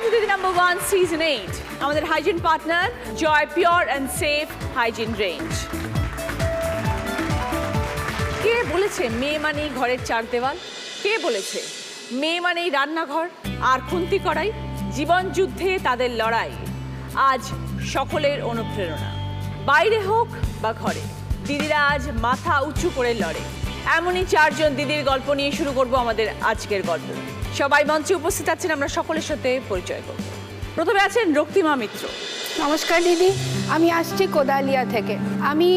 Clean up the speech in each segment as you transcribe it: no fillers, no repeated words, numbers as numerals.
Welcome to the number 1 season 8. আমাদের hygiene partner Joy pure and safe hygiene range. কে বলেছে মেয়ে মানেই ঘরের চার দেওয়াল? কে বলেছে মেয়ে মানেই রান্নাঘর আর খুন্তি কড়াই? জীবন যুদ্ধে তাদের লড়াই আজ সকলের অনুপ্রেরণা। বাইরে হোক বা ঘরে, দিদিরা আজ মাথা উঁচু করে লড়ে। এমনই চারজন দিদির গল্প নিয়ে শুরু করব আমাদের আজকের গল্প। সবাই মঞ্চে উপস্থিত আছেন, আমরা সকলের সাথে পরিচয় করব। প্রথমে আছেন রক্তিমা মিত্র। নমস্কার দিদি, আমি আসছি কোদালিয়া থেকে। আমি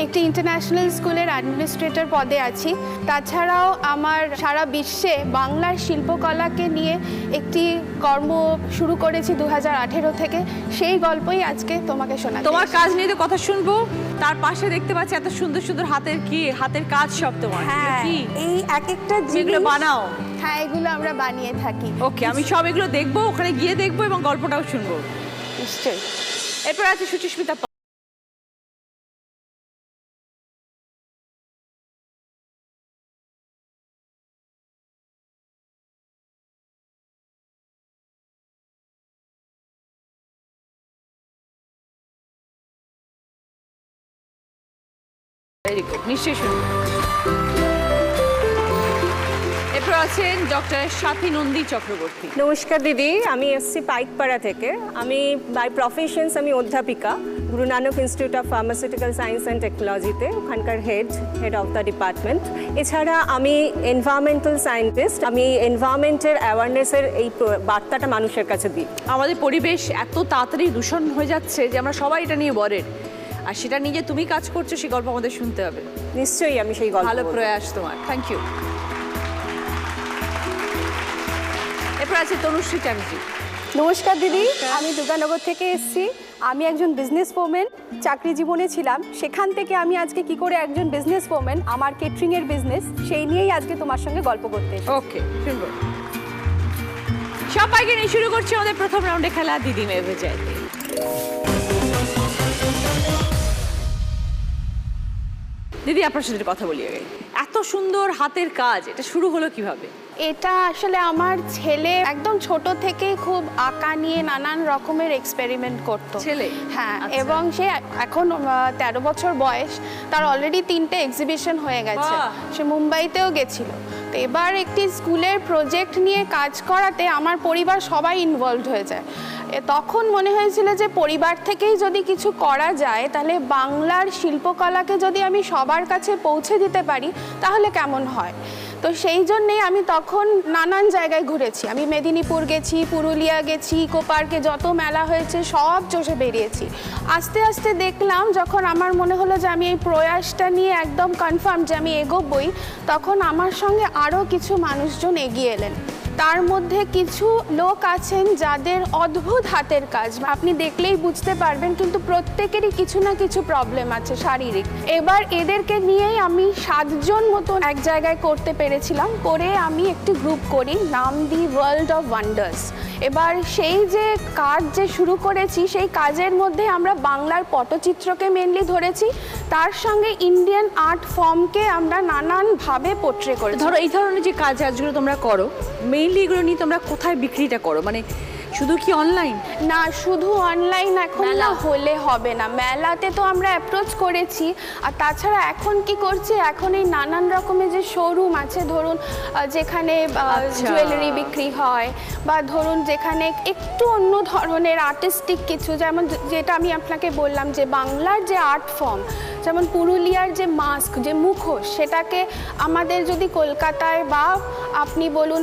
একটি ইন্টারন্যাশনাল স্কুলের অ্যাডমিনিস্ট্রেটর পদে আছি। তাছাড়াও আমার সারা বিশ্বে বাংলার শিল্পকলাকে নিয়ে একটি কর্ম শুরু করেছি 2018 থেকে। সেই গল্পই আজকে তোমাকে শোনাচ্ছি। তোমার কাজ নিয়ে তো কথা শুনবো, তার পাশে দেখতে পাচ্ছি এত সুন্দর সুন্দর হাতের কাজ সব তোমার। হ্যাঁ, এই এক একটা যেগুলো বানাও। হ্যাঁ, এগুলো আমরা বানিয়ে থাকি। ওকে, আমি সব এগুলো দেখবো, ওখানে গিয়ে দেখবো এবং গল্পটাও শুনবো নিশ্চয়ই। এরপর আছে সুচিস্মিতা। ভেরি গুড, নিশ্চয়ই শুনবো। এরপর আছেন ডক্টর সাথী নন্দী চক্রবর্তী। নমস্কার দিদি, আমি এসছি পাইকপাড়া থেকে। আমি বাই প্রফেশনস আমি অধ্যাপিকা, Guru Nanak institute of pharmaceutical science and টেকনোলজিতে, ওখানকার হেড অফ দ্য ডিপার্টমেন্ট। এছাড়া আমি এনভায়রনমেন্টাল সায়েন্টিস্ট। আমি এনভায়রনমেন্টের অ্যাওয়ারনেসের এই বার্তাটা মানুষের কাছে দিই। আমাদের পরিবেশ এত তাড়াতাড়ি দূষণ হয়ে যাচ্ছে যে আমরা সবাই এটা নিয়ে বরের, আর সেটা নিয়ে যে তুমি কাজ করছো সেই গল্প আমাদের শুনতে হবে। নিশ্চয়ই আমি সেই গল্প ভালো বলবো। প্রয়াস তোমার, থ্যাংক ইউ। এরপর আছে তনুশ্রী চ্যাটার্জি। নমস্কার দিদি, আমি দুর্গানগর থেকে এসেছি। আমি একজন বিজনেস ওম্যান, চাকরি জীবনে ছিলাম। সেখান থেকে আমি আজকে কি করে একজন বিজনেস ওম্যান, আমার কেটারিংয়ের বিজনেস, সেই নিয়েই আজকে তোমার সঙ্গে গল্প করতে এসেছি। ওকে, শুনবো। সবাইকে নিয়ে শুরু করছি আমাদের প্রথম রাউন্ডে খেলা দিদি মেয়ে ভেজায়। দিদি, আপনার সাথে কথা বলি আগে। এত সুন্দর হাতের কাজ, এটা শুরু হলো কিভাবে? এটা আসলে আমার ছেলে একদম ছোট থেকেই খুব আঁকা নিয়ে নানান রকমের এক্সপেরিমেন্ট করতো। ছেলে? হ্যাঁ, আচ্ছা। এবং সে এখন 13 বছর বয়স, তার অলরেডি 3টে এক্সিবিশন হয়ে গেছে। বাহ! সে মুম্বাইতেও গেছিল। তো এবার একটি স্কুলের প্রজেক্ট নিয়ে কাজ করাতে আমার পরিবার সবাই ইনভলভড হয়ে যায়। তখন মনে হয়েছিল যে পরিবার থেকেই যদি কিছু করা যায়, তাহলে বাংলার শিল্পকলাকে যদি আমি সবার কাছে পৌঁছে দিতে পারি তাহলে কেমন হয়। তো সেই জন্যেই আমি তখন নানান জায়গায় ঘুরেছি। আমি মেদিনীপুর গেছি, পুরুলিয়া গেছি, ইকো পার্কে যত মেলা হয়েছে সব চষে বেরিয়েছি। আস্তে আস্তে দেখলাম, যখন আমার মনে হলো যে আমি এই প্রয়াসটা নিয়ে একদম কনফার্ম যে আমি এগোবই, তখন আমার সঙ্গে আরও কিছু মানুষজন এগিয়ে এলেন। তার মধ্যে কিছু লোক আছেন যাদের অদ্ভুত হাতের কাজ, আপনি দেখলেই বুঝতে পারবেন, কিন্তু প্রত্যেকেরই কিছু না কিছু প্রবলেম আছে শারীরিক। এবার এদেরকে নিয়েই আমি 7 জন মতন এক জায়গায় করতে পেরেছিলাম। করে আমি একটি গ্রুপ করি, নাম দিই ওয়ার্ল্ড অফ ওয়ান্ডার্স। এবার সেই যে কাজ যে শুরু করেছি, সেই কাজের মধ্যে আমরা বাংলার পটচিত্রকে মেনলি ধরেছি, তার সঙ্গে ইন্ডিয়ান আর্ট ফর্মকে আমরা নানানভাবে পোট্রে করেছি। ধরো এই ধরনের যে কাজগুলো তোমরা করো, মেইনলি এগুলো নিয়ে তোমরা কোথায় বিক্রিটা করো? মানে শুধু কি অনলাইন? না, শুধু অনলাইন এখন না হলে হবে না। মেলাতে তো আমরা অ্যাপ্রোচ করেছি, আর তাছাড়া এখন কি করছি, এখন এই নানান রকমের যে শোরুম আছে, ধরুন যেখানে জুয়েলারি বিক্রি হয়, বা ধরুন যেখানে একটু অন্য ধরনের আর্টিস্টিক কিছু, যেমন যেটা আমি আপনাকে বললাম যে বাংলার যে আর্ট ফর্ম, যেমন পুরুলিয়ার যে মাস্ক, যে মুখোশ, সেটাকে আমাদের যদি কলকাতায় বা আপনি বলুন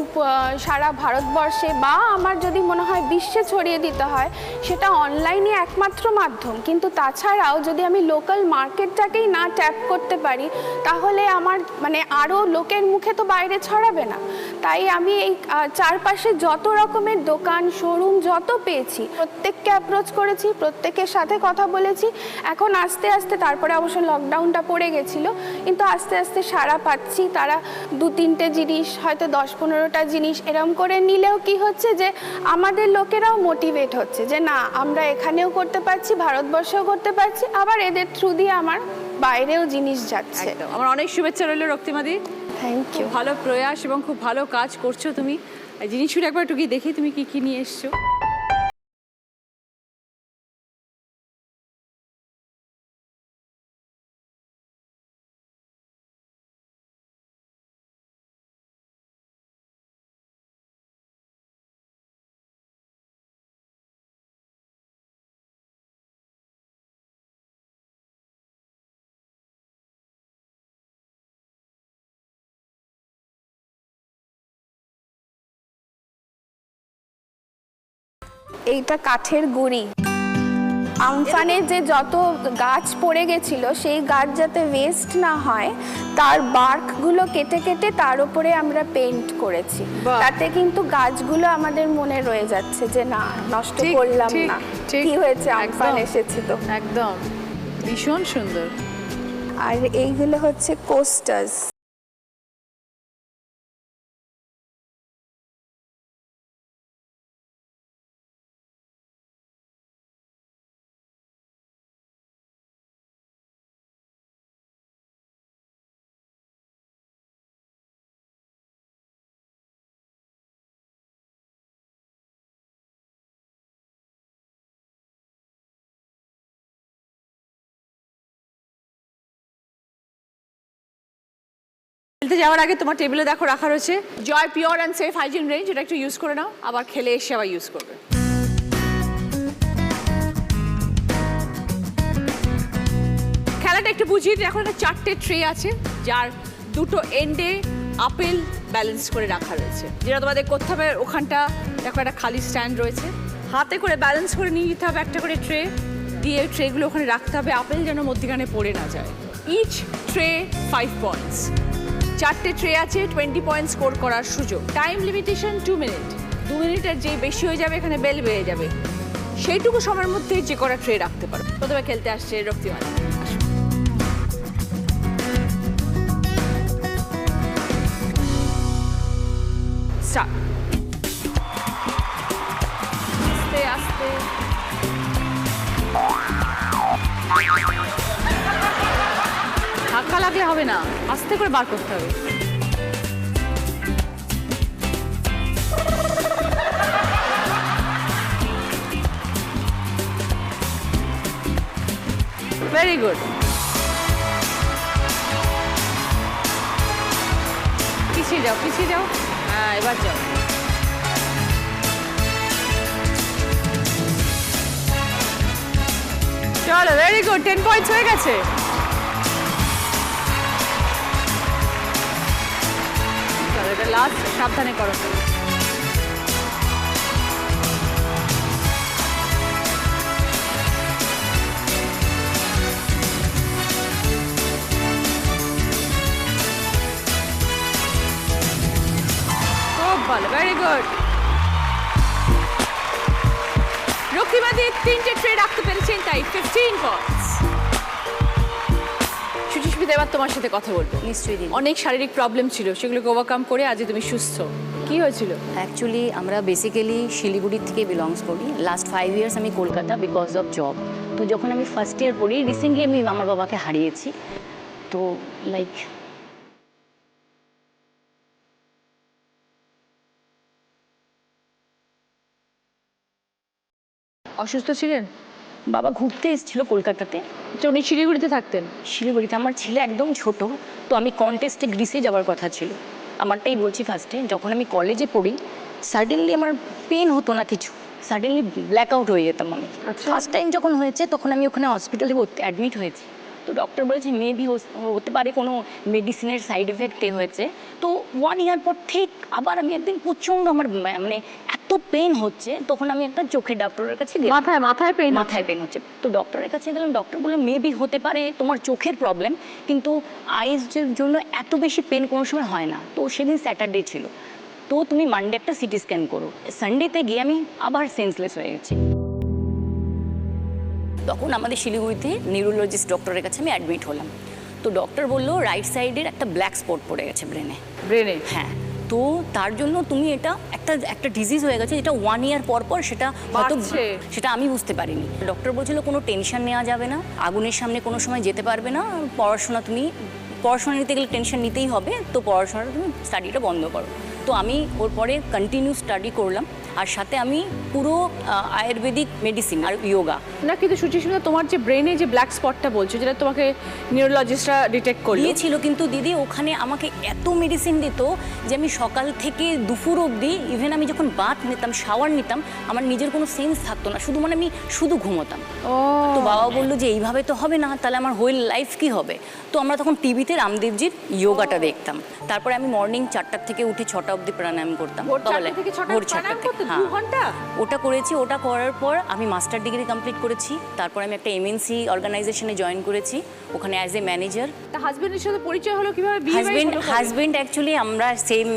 সারা ভারতবর্ষে, বা আমার যদি মনে হয় বিশ্বে ছড়িয়ে দিতে হয়, সেটা অনলাইনে একমাত্র মাধ্যম। কিন্তু তাছাড়াও যদি আমি লোকাল মার্কেটটাকেই না ট্যাপ করতে পারি, তাহলে আমার মানে আরও লোকের মুখে তো বাইরে ছড়াবে না। তাই আমি এই চারপাশে যত রকমের দোকান, শোরুম যত পেয়েছি, প্রত্যেককে অ্যাপ্রোচ করেছি, প্রত্যেকের সাথে কথা বলেছি। এখন আস্তে আস্তে, তারপরে অবশ্য লকডাউনটা পড়ে গেছিলো, কিন্তু আস্তে আস্তে সাড়া পাচ্ছি। তারা 2-3টে জিনিস, হয়তো 10-15টা জিনিস এরম করে নিলেও কি হচ্ছে যে আমাদের লোকেরাও মোটিভেট হচ্ছে যে না, আমরা এখানেও করতে পারছি, ভারতবর্ষেও করতে পারছি, আবার এদের থ্রু দিয়ে আমার বাইরেও জিনিস যাচ্ছে। আমার অনেক শুভেচ্ছা রইল রক্তিমাদি। Thank you. ভালো প্রয়াস এবং খুব ভালো কাজ করছো তুমি। আর জিনিসগুলো একবার একটু গিয়ে দেখি তুমি কি কি নিয়ে এসছো। এইটা কাঠের গুঁড়ি। আমফানের যে যত গাছ পড়ে গেছিল সেই গাছ যাতে ওয়েস্ট না হয় তার বার্কগুলো কেটে কেটে তার উপরে আমরা পেইন্ট করেছি। বাহ। তাতে কিন্তু গাছগুলো আমাদের মনে রয়ে যাচ্ছে যে না নষ্ট ঠিক, করলাম ঠিক, না, ঠিক। কি হয়েছে আমফান একদম। এসেছে তো। একদম ভীষণ সুন্দর। আর এইগুলো হচ্ছে কোস্টার্স। খেলতে যাওয়ার আগে তোমার টেবিলে দেখো রাখা রয়েছে Joy pure and safe hygiene range, এটা একটু ইউজ করে নাও, আবার খেলে এসে আবার ইউজ করবে। খেলাটা একটু বুঝিয়ে দিই। এখন একটা 4টে ট্রে আছে যার দুটো এন্ডে আপেল ব্যালেন্স করে রাখা রয়েছে, যেটা তোমাদের করতে হবে। ওখানটা দেখো একটা খালি স্ট্যান্ড রয়েছে, হাতে করে ব্যালেন্স করে নিয়ে যেতে হবে একটা করে ট্রে দিয়ে, ট্রেগুলো ওখানে রাখতে হবে, আপেল যেন মধ্যিখানে পড়ে না যায়। Each tray 5 points. 4টে ট্রে আছে, 20 পয়েন্ট স্কোর করার সুযোগ। Time limitation 2 minute. 2 মিনিটের যেই বেশি হয়ে যাবে এখানে বেল বেড়ে যাবে, সেইটুকু সময়ের মধ্যে যে করা ট্রে রাখতে পারো। প্রথমে খেলতে আসছে রক্তিমালা। স্টার্ট। আস্তে আস্তে ধাক্কা লাগলে হবে না, আস্তে করে বার করতে হবে। Very good. পিছিয়ে যাও, পিছিয়ে যাও। হ্যাঁ, এবার যাও। চলো, ভেরি গুড। 10 পয়েন্টস হয়ে গেছে। চলো, এটা লাস্ট, সাবধানে করো। খুব ভালো, ভেরি গুড। রক্তিমাদি 3টে ট্রে রাখতে পেরেছেন, তাই 15 পয়েন্টস। সুচিস্মিতা, এবার তোমার সাথে কথা বলবো। নিশ্চয়ই দিদি। অনেক শারীরিক প্রবলেম ছিল, সেগুলোকে ওভারকাম করে আজ তুমি সুস্থ। কি হয়েছিল? অ্যাকচুয়ালি আমরা বেসিক্যালি শিলিগুড়ির থেকে বিলংস করি। লাস্ট 5 ইয়ার্স আমি কলকাতা বিকজ অফ জব। তো যখন আমি ফার্স্ট ইয়ার পড়ি, রিসেন্টলি আমি আমার বাবাকে হারিয়েছি। তো লাইক অসুস্থ ছিলেন? বাবা ঘুরতে এসেছিল কলকাতাতে। তো উনি শিলিগুড়িতে থাকতেন? শিলিগুড়িতে। আমার ছেলে একদম ছোট, তো আমি কন্টেস্টে গ্রিসে যাওয়ার কথা ছিল। আমারটাই বলছি ফার্স্টে, যখন আমি কলেজে পড়ি সাডেনলি আমার পেন হতো না কিছু, সাডেনলি ব্ল্যাক আউট হয়ে যেতাম আমি। ফার্স্ট টাইম যখন হয়েছে তখন আমি ওখানে হসপিটালে অ্যাডমিট হয়েছি। তো ডক্টর বলেছে মেবি হতে পারে কোনো মেডিসিনের সাইড এফেক্টে হয়েছে। তো 1 ইয়ার পর ঠিক আবার আমি একদিন প্রচণ্ড আমার মানে এত পেন হচ্ছে, তখন আমি একটা চোখের ডক্টরের কাছে গেলাম। মাথায় পেন? মাথায় পেন হচ্ছে। তো ডক্টরের কাছে গেলাম, ডক্টর বললো মেবি হতে পারে তোমার চোখের প্রবলেম, কিন্তু আইসের জন্য এত বেশি পেন কোনো সময় হয় না। তো সেদিন স্যাটারডে ছিল, তো তুমি মানডে একটা সিটি স্ক্যান করো। সানডেতে গিয়ে আমি আবার সেন্সলেস হয়ে গেছি। তখন আমাদের শিলিগুড়িতে নিউরোলজিস্ট ডক্টরের কাছে আমি অ্যাডমিট হলাম। তো ডক্টর বললো রাইট সাইডের একটা ব্ল্যাক স্পট পড়ে গেছে ব্রেনে। হ্যাঁ, তো তার জন্য তুমি এটা একটা ডিজিজ হয়ে গেছে, যেটা 1 ইয়ার পর পর সেটা হয়তো, সেটা আমি বুঝতে পারিনি। ডক্টর বলছিল কোনো টেনশন নেওয়া যাবে না, আগুনের সামনে কোনো সময় যেতে পারবে না, পড়াশোনা নিতে গেলে টেনশন নিতেই হবে, তো পড়াশোনাটা তুমি স্টাডিটা বন্ধ করো। তো আমি ওর পরে কন্টিনিউ স্টাডি করলাম, আর সাথে আমি পুরো আয়ুর্বেদিক মেডিসিন আর ইয়োগা। না কিন্তু সুচিস্মিতা, তোমার যে ব্রেনে যে ব্ল্যাক স্পটটা বলছো, যেটা তোমাকে নিউরোলজিস্টরা ডিটেক্ট করলো, দিয়েছিল, কিন্তু দিদি ওখানে আমাকে এত মেডিসিন দিত যে আমি সকাল থেকে দুপুর অবধি, ইভেন আমি যখন বাথ নিতাম, শাওয়ার নিতাম, আমার নিজের কোনো সেন্স থাকতো না, শুধু মানে আমি শুধু ঘুমোতাম। তো বাবা বললো যে এইভাবে তো হবে না, তাহলে আমার হোল লাইফ কি হবে? তো আমরা তখন টিভিতে রামদেবজির ইয়োগাটা দেখতাম। তারপরে আমি মর্নিং 4টার থেকে উঠে 6টা অবধি প্রাণায়াম করতাম। ভোর 4টা থেকে 6টা ভোর 4টা প্রাণায়াম থেকে, করতে হ্যাঁ। 2 ঘন্টা? ওটা করেছি। ওটা করার পর আমি মাস্টার ডিগ্রি কমপ্লিট করেছি। তারপর আমি একটা এমএনসি অর্গানাইজেশনে জয়েন করেছি, ওখানে অ্যাজ এ ম্যানেজার। তা হাজবেন্ডের সাথে পরিচয় হলো কিভাবে? হাজবেন্ড অ্যাকচুয়ালি আমরা সেম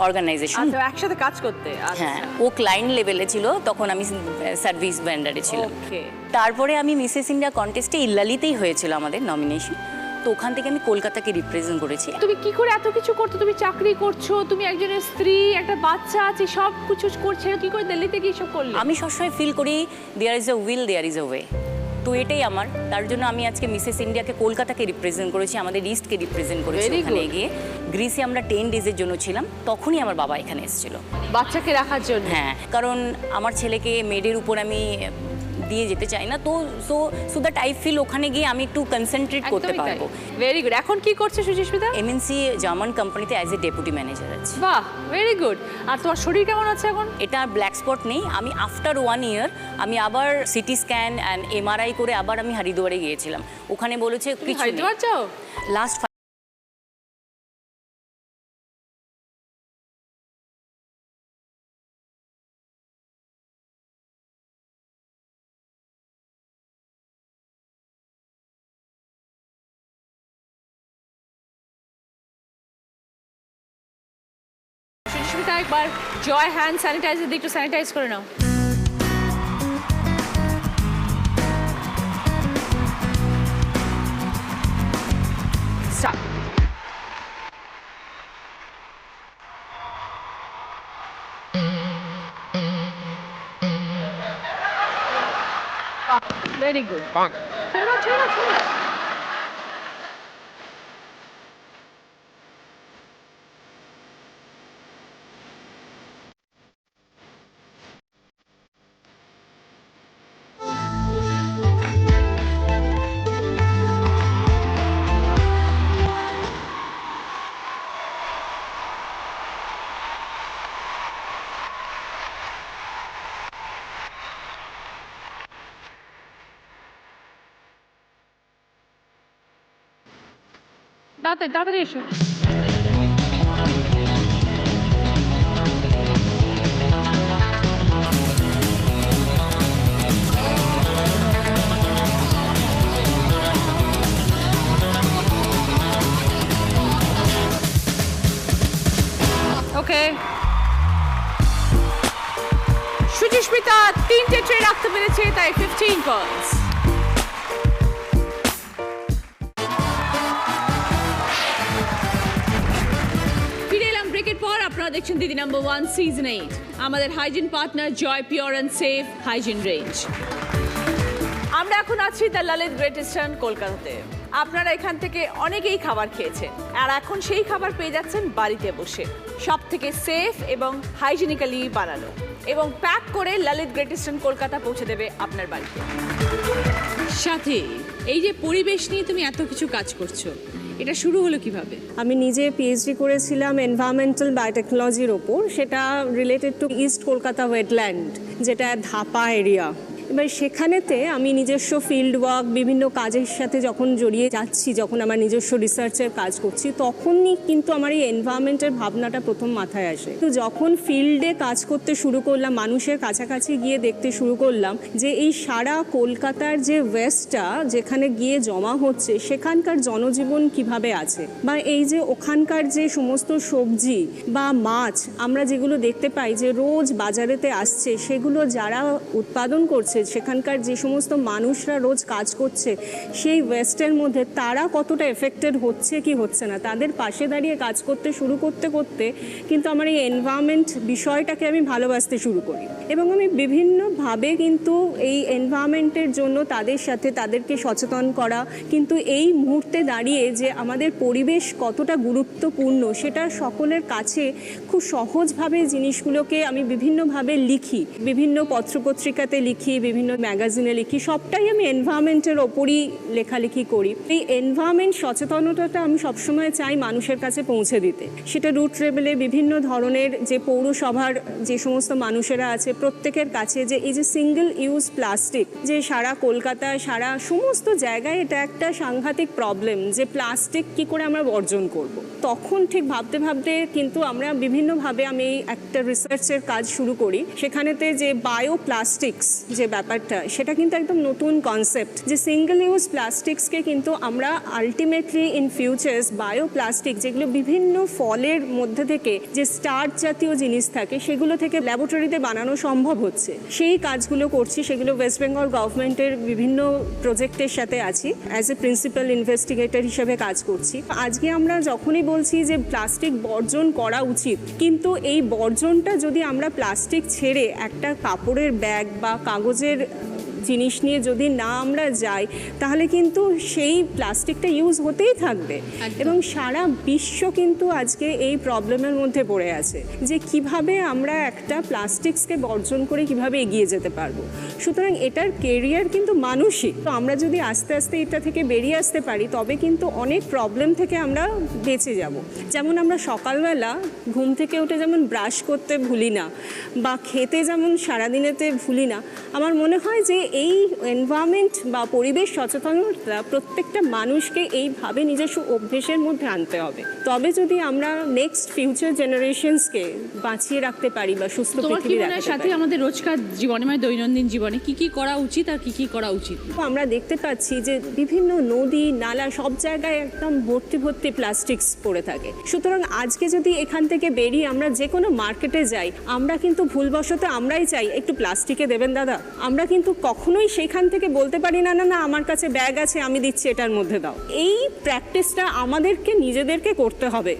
অর্গানাইজেশন, আচ্ছা, একসাথে কাজ করতে। হ্যাঁ। ও ক্লায়েন্ট লেভেলে ছিল, তখন আমি সার্ভিস ভেন্ডারে ছিলাম। ওকে। তারপরে আমি মিসেস ইন্ডিয়া কন্টেস্টে ইল্লালিতেই হয়েছিল আমাদের নমিনেশন, তো ওখান থেকে আমি কলকাতাকে রিপ্রেজেন্ট করেছি। তুমি কি করে এত কিছু করতে? তুমি চাকরি করছো, তুমি একজনের স্ত্রী, একটা বাচ্চা আছে, সব কিছু করছে, কি করে দিল্লিতে কি সব করলে? আমি সবসময় ফিল করি there is a will, there is a way. তো এটাই আমার, তার জন্য আমি আজকে মিসেস ইন্ডিয়াকে কলকাতাকে রিপ্রেজেন্ট করেছি, আমাদের ইস্টকে রিপ্রেজেন্ট করেছি। Very ওখানে good. গিয়ে গ্রিসে আমরা 10 ডেজের জন্য ছিলাম, তখনই আমার বাবা এখানে এসেছিল। বাচ্চাকে রাখার জন্য? হ্যাঁ, কারণ আমার ছেলেকে মেডের উপর আমি দিয়ে যেতে চাই না, তো সো দ্যাট আই ফিল ওখানে গিয়ে আমি একটু কনসেন্ট্রেট করতে পারবো। Very good. এখন কি করছে সুচিস্মিতা? এমএনসি জার্মান কোম্পানিতে অ্যাজ এ ডেপুটি ম্যানেজার আছে। বাহ, ভেরি গুড। আর তোমার শরীর কেমন আছে এখন? এটা ব্ল্যাক স্পট নেই। আমি আফটার 1 ইয়ার আমি আবার সিটি স্ক্যান অ্যান্ড এমআরআই করে আবার আমি হরিদ্বারে গিয়েছিলাম। ওখানে বলেছে কিছু হরিদ্বার যাও? লাস্ট সুচিস্মিতা, একবার জয় হ্যান্ড স্যানিটাইজার দিয়ে একটু স্যানিটাইজ করে নাও। Start. Very good. ছেড়ে দাও, ছেড়ে দাও, ছেড়ে দাও। তাড়াতাড়ি তাড়াতাড়ি এসো। ওকে, সুচিস্মিতা 3টে ট্রে রাখতে পেরেছে, তাই 15 পয়েন্টস। ফিরে এলাম ব্রেকের পর। আপনারা দেখছেন দিদি নাম্বার 1 সিজন 8, আমাদের hygiene partner Joy pure and safe hygiene range. আমরা এখন আছি দ্য ললিত গ্রেট ইস্টার্ন কলকাতাতে। আপনারা এখান থেকে অনেকেই খাবার খেয়েছেন, আর এখন সেই খাবার পেয়ে যাচ্ছেন বাড়িতে বসে, সব থেকে সেফ এবং হাইজিনিক্যালি বানানো এবং প্যাক করে ললিত গ্রেট ইস্টার্ন কলকাতা পৌঁছে দেবে আপনার বাড়িতে। সাথে এই যে পরিবেশ নিয়ে তুমি এত কিছু কাজ করছো, এটা শুরু হলো কিভাবে? আমি নিজে পিএইচডি করেছিলাম এনভায়রনমেন্টাল বায়োটেকনোলজির ওপর, সেটা related to east Kolkata wetland, যেটা ধাপা এরিয়া। এবার সেখানেতে আমি নিজস্ব ফিল্ড ওয়ার্ক, বিভিন্ন কাজের সাথে যখন জড়িয়ে যাচ্ছি, যখন আমার নিজস্ব রিসার্চের কাজ করছি, তখনই কিন্তু আমার এই এনভায়রনমেন্টের ভাবনাটা প্রথম মাথায় আসে। তো যখন ফিল্ডে কাজ করতে শুরু করলাম, মানুষের কাছাকাছি গিয়ে দেখতে শুরু করলাম যে এই সারা কলকাতার যে ওয়েস্টটা যেখানে গিয়ে জমা হচ্ছে, সেখানকার জনজীবন কিভাবে আছে, বা এই যে ওখানকার যে সমস্ত সবজি বা মাছ আমরা যেগুলো দেখতে পাই যে রোজ বাজারেতে আসছে, সেগুলো যারা উৎপাদন করছে, সেখানকার যে সমস্ত মানুষরা রোজ কাজ করছে সেই ওয়েস্টের মধ্যে তারা কতটা এফেক্টেড হচ্ছে কি হচ্ছে না, তাদের পাশে দাঁড়িয়ে কাজ করতে শুরু করতে করতে কিন্তু আমার এই এনভায়রনমেন্ট বিষয়টাকে আমি ভালোবাসতে শুরু করি এবং আমি বিভিন্নভাবে কিন্তু এই এনভায়রনমেন্টের জন্য তাদের সাথে তাদেরকে সচেতন করা, কিন্তু এই মুহূর্তে দাঁড়িয়ে যে আমাদের পরিবেশ কতটা গুরুত্বপূর্ণ সেটা সকলের কাছে খুব সহজভাবে জিনিসগুলোকে আমি বিভিন্নভাবে লিখি, বিভিন্ন পত্রপত্রিকাতে লিখি, বিভিন্ন ম্যাগাজিনে লিখি, সবটাই আমি এনভায়রনমেন্টের ওপরই লেখালেখি করি। এই এনভায়রনমেন্ট সচেতনতাটা আমি সবসময় চাই মানুষের কাছে পৌঁছে দিতে, সেটা রুট লেভেলে বিভিন্ন ধরনের যে পৌরসভার যে সমস্ত মানুষেরা আছে প্রত্যেকের কাছে, যে এই যে সিঙ্গেল ইউজ প্লাস্টিক যে সারা কলকাতায় সারা সমস্ত জায়গায় এটা একটা সাংঘাতিক প্রবলেম, যে প্লাস্টিক কি করে আমরা বর্জন করব। তখন ঠিক ভাবতে ভাবতে কিন্তু আমরা বিভিন্নভাবে আমি একটা রিসার্চের কাজ শুরু করি, সেখানেতে যে বায়োপ্লাস্টিক্স যে ব্যাপারটা সেটা কিন্তু একদম নতুন কনসেপ্ট, যে সিঙ্গেল ইউজ প্লাস্টিক্সকে কিন্তু আমরা আলটিমেটলি ইন ফিউচার্স বায়োপ্লাস্টিক যেগুলো বিভিন্ন ফলের মধ্যে থেকে যে স্টার্চ জাতীয় জিনিস থাকে সেগুলো থেকে ল্যাবরেটরিতে বানানো সম্ভব হচ্ছে, সেই কাজগুলো করছি। সেগুলো ওয়েস্ট বেঙ্গল গভর্নমেন্টের বিভিন্ন প্রজেক্টের সাথে আছি, অ্যাজ এ প্রিন্সিপাল ইনভেস্টিগেটর হিসেবে কাজ করছি। আজকে আমরা যখনই বলছি যে প্লাস্টিক বর্জন করা উচিত, কিন্তু এই বর্জনটা যদি আমরা প্লাস্টিক ছেড়ে একটা কাপড়ের ব্যাগ বা কাগজের জিনিস নিয়ে যদি না আমরা যাই তাহলে কিন্তু সেই প্লাস্টিকটা ইউজ হতেই থাকবে এবং সারা বিশ্ব কিন্তু আজকে এই প্রবলেমের মধ্যে পড়ে আছে যে কিভাবে আমরা একটা প্লাস্টিক্সকে বর্জন করে কিভাবে এগিয়ে যেতে পারবো। সুতরাং এটার কেরিয়ার কিন্তু মানুষই, তো আমরা যদি আস্তে আস্তে এটা থেকে বেরিয়ে আসতে পারি তবে কিন্তু অনেক প্রবলেম থেকে আমরা বেঁচে যাব। যেমন আমরা সকালবেলা ঘুম থেকে উঠে যেমন ব্রাশ করতে ভুলি না বা খেতে যেমন সারাদিনেতে ভুলি না, আমার মনে হয় যে এই এনভায়রনমেন্ট বা পরিবেশ সচেতনতা প্রত্যেকটা মানুষকে এইভাবে নিজস্ব অভ্যেসের মধ্যে আনতে হবে, তবে যদি আমরা নেক্সট ফিউচার জেনারেশনসকে বাঁচিয়ে রাখতে পারি বা সুস্থ পৃথিবী রাখতে পারি। সাথে আমাদের রোজকার জীবনে মানে দৈনন্দিন জীবনে কি কি করা উচিত আর কি কি করা উচিত? আমরা দেখতে পাচ্ছি যে বিভিন্ন নদী নালা সব জায়গায় একদম ভর্তি ভর্তি প্লাস্টিক্স পড়ে থাকে। সুতরাং আজকে যদি এখান থেকে বেরিয়ে আমরা যে কোনো মার্কেটে যাই, আমরা কিন্তু ভুলবশত আমরাই চাই একটু প্লাস্টিকে দেবেন দাদা, আমরা কিন্তু কখনোই সেখান থেকে বলতে পারি না না না আমার কাছে ব্যাগ আছে আমি দিচ্ছি এটার মধ্যে দাও। এই প্র্যাকটিসটা আমাদেরকে নিজেদেরকে করতে হবে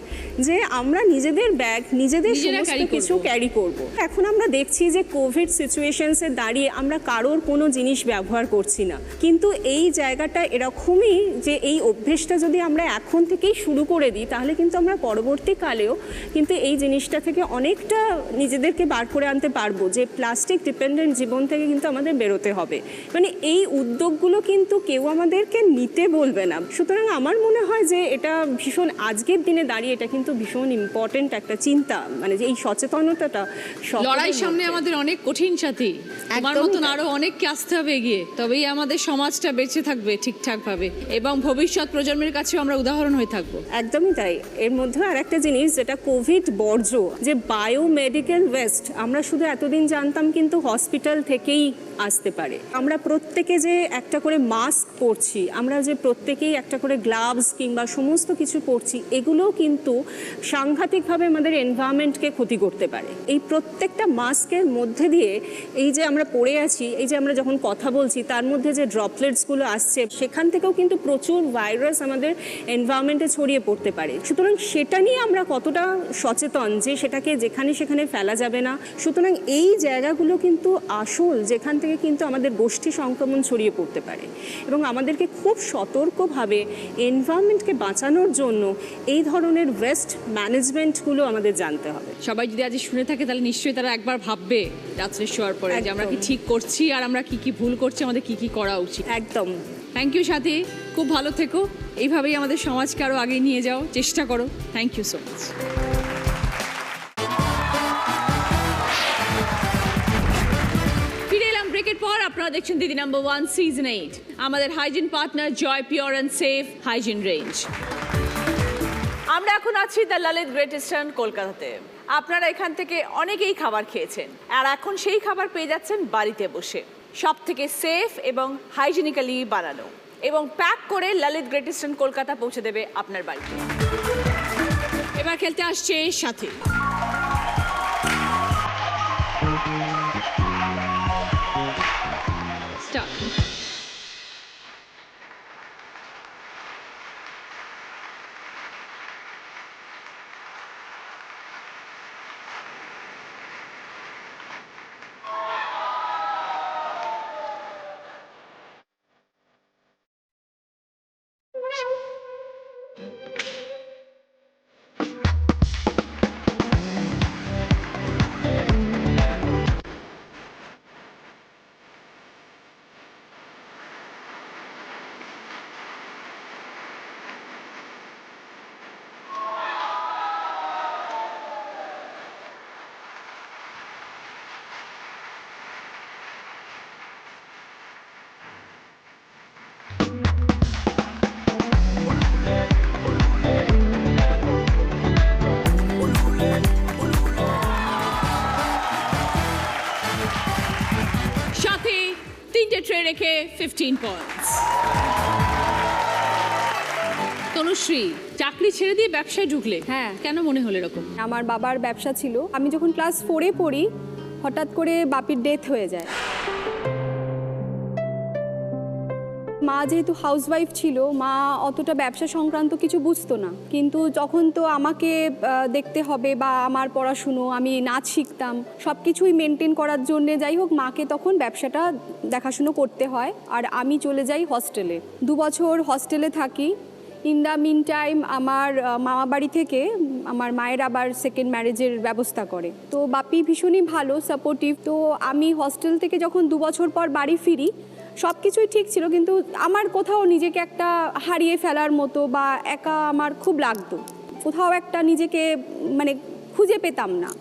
যে আমরা নিজেদের ব্যাগ নিজেদের সমস্ত কিছু ক্যারি করব। এখন আমরা দেখছি যে কোভিড সিচুয়েশনসে দাঁড়িয়ে আমরা কারোর কোনো জিনিস ব্যবহার করছি না, কিন্তু এই জায়গাটা এরকমই যে এই অভ্যেসটা যদি আমরা এখন থেকেই শুরু করে দিই তাহলে কিন্তু আমরা পরবর্তীকালেও কিন্তু এই জিনিসটা থেকে অনেকটা নিজেদেরকে বার করে আনতে পারবো, যে প্লাস্টিক ডিপেন্ডেন্ট জীবন থেকে কিন্তু আমাদের বেরোতে হবে। মানে এই উদ্যোগগুলো কিন্তু কেউ আমাদেরকে নিতে বলবে না। সুতরাং আমার মনে হয় যে এটা ভীষণ আজকের দিনে দাঁড়িয়ে এটা কিন্তু ভীষণ ইম্পর্টেন্ট একটা চিন্তা, মানে যে এই সচেতনতাটা লড়াই সামনে আমাদের অনেক কঠিন সাথী, আমার মতন আরো অনেককে আসতে হবে এগিয়ে, তবেই আমাদের সমাজটা বেঁচে থাকবে ঠিকঠাক ভাবে এবং ভবিষ্যৎ প্রজন্মের কাছেও আমরা উদাহরণ হয়ে থাকবো। একদমই তাই। এর মধ্যে আর একটা জিনিস যেটা কোভিড বর্জ্য, যে বায়োমেডিক্যাল ওয়েস্ট আমরা শুধু এতদিন জানতাম কিন্তু হসপিটাল থেকেই আসতে পারে। আমরা প্রত্যেকে যে একটা করে মাস্ক পরছি, আমরা যে প্রত্যেকেই একটা করে গ্লাভস কিংবা সমস্ত কিছু পরছি, এগুলোও কিন্তু সাংঘাতিকভাবে আমাদের এনভায়রনমেন্টকে ক্ষতি করতে পারে। এই প্রত্যেকটা মাস্কের মধ্যে দিয়ে এই যে আমরা পরে আছি, এই যে আমরা যখন কথা বলছি তার মধ্যে যে ড্রপলেটসগুলো আসছে সেখান থেকেও কিন্তু প্রচুর ভাইরাস আমাদের এনভায়রনমেন্টে ছড়িয়ে পড়তে পারে। সুতরাং সেটা নিয়ে আমরা কতটা সচেতন যে সেটাকে যেখানে সেখানে ফেলা যাবে না। সুতরাং এই জায়গাগুলো কিন্তু আসল যেখান থেকে কিন্তু আমাদের গোষ্ঠী সংক্রমণ ছড়িয়ে পড়তে পারে এবং আমাদেরকে খুব সতর্কভাবে এনভায়রনমেন্টকে বাঁচানোর জন্য এই ধরনের ওয়েস্ট ম্যানেজমেন্টগুলো আমাদের জানতে হবে। সবাই যদি আজ শুনে থাকে তাহলে নিশ্চয়ই তারা একবার ভাববে রাত্রে শোয়ার পরে যে আমরা কি ঠিক করছি আর আমরা কি কি ভুল করছি, আমাদের কি কি করা উচিত। একদম। থ্যাংক ইউ সাথী, খুব ভালো থেকো, এইভাবেই আমাদের সমাজকে আরও আগে নিয়ে যাও চেষ্টা করো। Thank you so much. ফিরে এলাম ব্রেকের পর, আপনারা দেখছেন দিদি নাম্বার 1 সিজন 8, আমাদের hygiene partner Joy pure and safe hygiene range. আমরা এখন আছি দ্য ললিত গ্রেট ইস্টার্ন কলকাতাতে। আপনারা এখান থেকে অনেকেই খাবার খেয়েছেন আর এখন সেই খাবার পেয়ে যাচ্ছেন বাড়িতে বসে, সব থেকে সেফ এবং হাইজিনিক্যালি বানানো এবং প্যাক করে ললিত গ্রেট ইস্টার্ন কলকাতা পৌঁছে দেবে আপনার বাড়িতে। এবার খেলতে আসছে সাথী। রেখে 15 পয়েন্টস। তনুশ্রী, চাকরি ছেড়ে দিয়ে ব্যবসায় ঢুকলে, হ্যাঁ। কেন মনে হলো এরকম? আমার বাবার ব্যবসা ছিল। আমি যখন ক্লাস 4-এ পড়ি হঠাৎ করে বাপির ডেথ হয়ে যায়। মা যেহেতু হাউসওয়াইফ ছিল, মা অতটা ব্যবসা সংক্রান্ত কিছু বুঝতো না, কিন্তু যখন তো আমাকে দেখতে হবে বা আমার পড়াশুনো, আমি নাচ শিখতাম, সব কিছুই মেনটেন করার জন্যে যাই হোক মাকে তখন ব্যবসাটা দেখাশুনো করতে হয়। আর আমি চলে যাই হস্টেলে, 2 বছর হস্টেলে থাকি। ইন দ্য মিন টাইম আমার মামা বাড়ি থেকে আমার মায়ের আবার সেকেন্ড ম্যারেজের ব্যবস্থা করে। তো বাপি ভীষণই ভালো, সাপোর্টিভ। তো আমি হস্টেল থেকে যখন 2 বছর পর বাড়ি ফিরি, সব কিছুই ঠিক ছিল, কিন্তু আমার কোথাও নিজেকে একটা হারিয়ে ফেলার মতো বা একা আমার খুব লাগতো, কোথাও একটা নিজেকে মানে খুঁজে পেতাম না।